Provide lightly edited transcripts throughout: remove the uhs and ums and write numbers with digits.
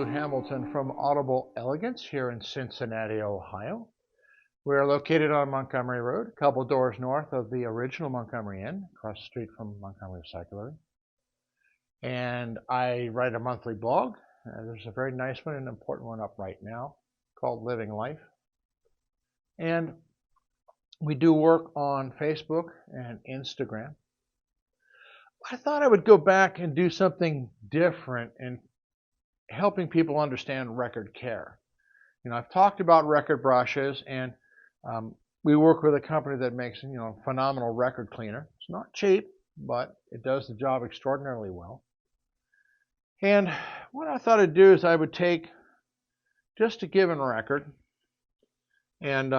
Lou Hamilton from Audible Elegance here in Cincinnati, Ohio. We're located on Montgomery Road, a couple doors north of the original Montgomery Inn, across the street from Montgomery Recyclery. And I write a monthly blog. There's a very nice one, an important one up right now, called Living Life. And we do work on Facebook and Instagram. I thought I would go back and do something different in helping people understand record care. I've talked about record brushes, and we work with a company that makes a phenomenal record cleaner. It's not cheap, but it does the job extraordinarily well. And what I thought I'd do is I would take just a given record, and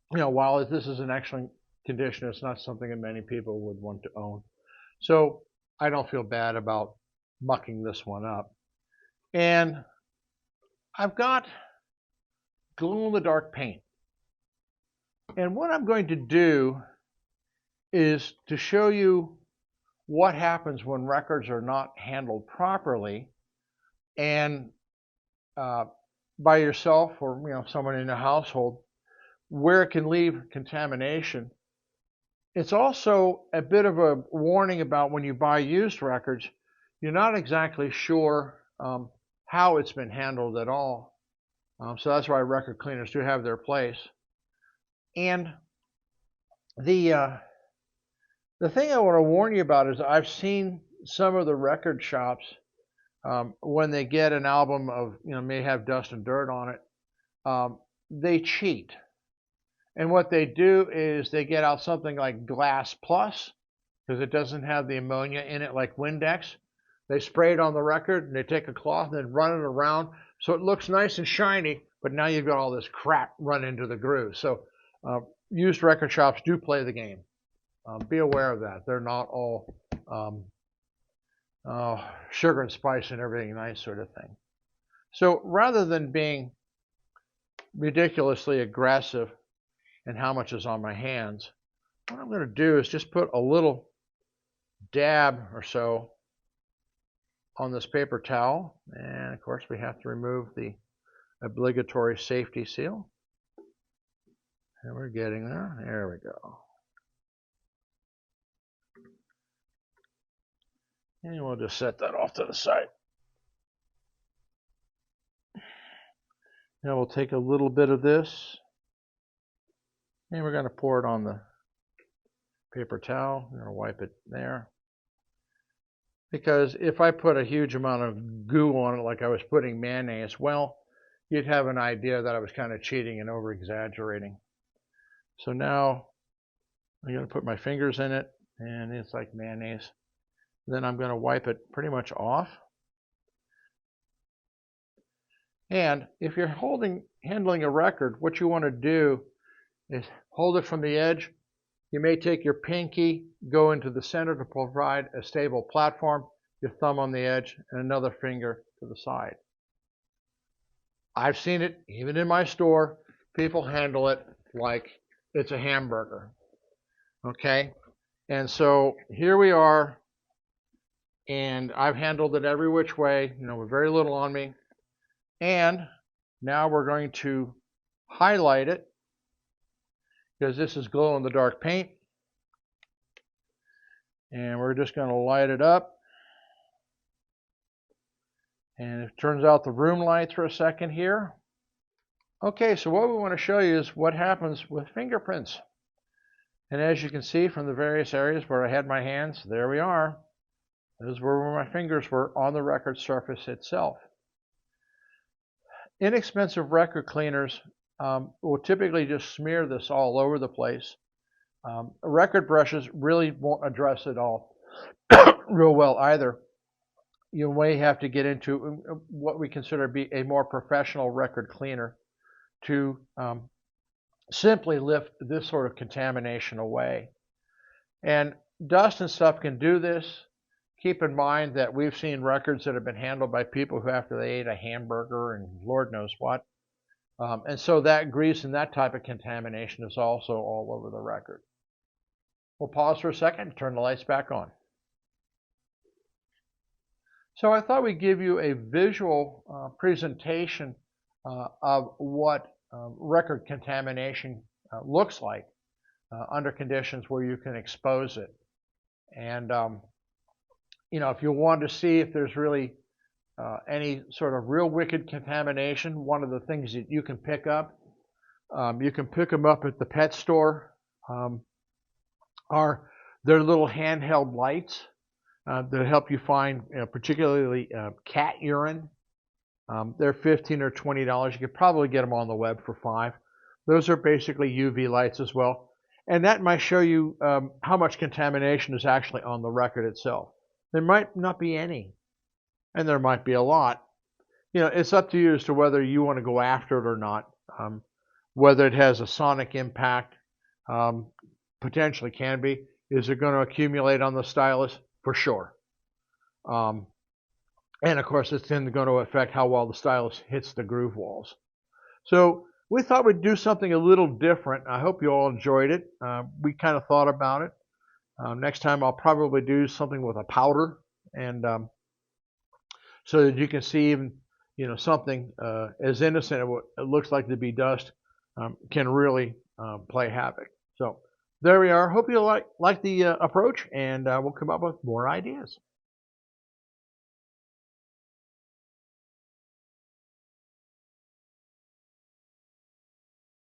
while this is an excellent condition, it's not something that many people would want to own. So I don't feel bad about mucking this one up. And I've got glow-in-the-dark paint. And what I'm going to do is to show you what happens when records are not handled properly, and by yourself or someone in the household, where it can leave contamination. It's also a bit of a warning about when you buy used records, you're not exactly sure how it's been handled at all. So that's why record cleaners do have their place. And the thing I want to warn you about is I've seen some of the record shops when they get an album of may have dust and dirt on it, they cheat. And what they do is they get out something like Glass Plus, because it doesn't have the ammonia in it like Windex. They spray it on the record, and they take a cloth and then run it around so it looks nice and shiny, but now you've got all this crap run into the groove. So used record shops do play the game. Be aware of that. They're not all sugar and spice and everything nice sort of thing. So rather than being ridiculously aggressive and how much is on my hands, what I'm going to do is just put a little dab or so on this paper towel. And of course we have to remove the obligatory safety seal. And we're getting there. There we go. And we'll just set that off to the side. Now we'll take a little bit of this, and we're going to pour it on the paper towel. We're going to wipe it there. Because if I put a huge amount of goo on it like I was putting mayonnaise, well, you'd have an idea that I was kind of cheating and over-exaggerating. So now I'm going to put my fingers in it, and it's like mayonnaise. Then I'm going to wipe it pretty much off. And if you're handling a record, what you want to do is hold it from the edge. You may take your pinky, go into the center to provide a stable platform, your thumb on the edge, and another finger to the side. I've seen it even in my store. People handle it like it's a hamburger. Okay? And so here we are, and I've handled it every which way, with very little on me. And now we're going to highlight it, because this is glow-in-the-dark paint. And we're just going to light it up. And it turns out the room lights for a second here. Okay, so what we want to show you is what happens with fingerprints. And as you can see from the various areas where I had my hands, there we are. This is where my fingers were on the record surface itself. Inexpensive record cleaners will typically just smear this all over the place. Record brushes really won't address it all real well either. You may have to get into what we consider to be a more professional record cleaner to simply lift this sort of contamination away. And dust and stuff can do this. Keep in mind that we've seen records that have been handled by people who after they ate a hamburger and Lord knows what. And so that grease and that type of contamination is also all over the record. We'll pause for a second and turn the lights back on. So I thought we'd give you a visual presentation of what record contamination looks like under conditions where you can expose it. And if you want to see if there's really any sort of real wicked contamination, one of the things that you can pick up, you can pick them up at the pet store, are their little handheld lights that help you find, particularly cat urine. They're $15 or $20. You could probably get them on the web for $5. Those are basically UV lights as well. And that might show you how much contamination is actually on the record itself. There might not be any, and there might be a lot. It's up to you as to whether you want to go after it or not. Whether it has a sonic impact, potentially can be. Is it going to accumulate on the stylus? For sure. And of course, it's then going to affect how well the stylus hits the groove walls. So we thought we'd do something a little different. I hope you all enjoyed it. We kind of thought about it. Next time I'll probably do something with a powder, and so that you can see even something as innocent as what it looks like to be dust can really play havoc. So there we are. Hope you like the approach, and we'll come up with more ideas.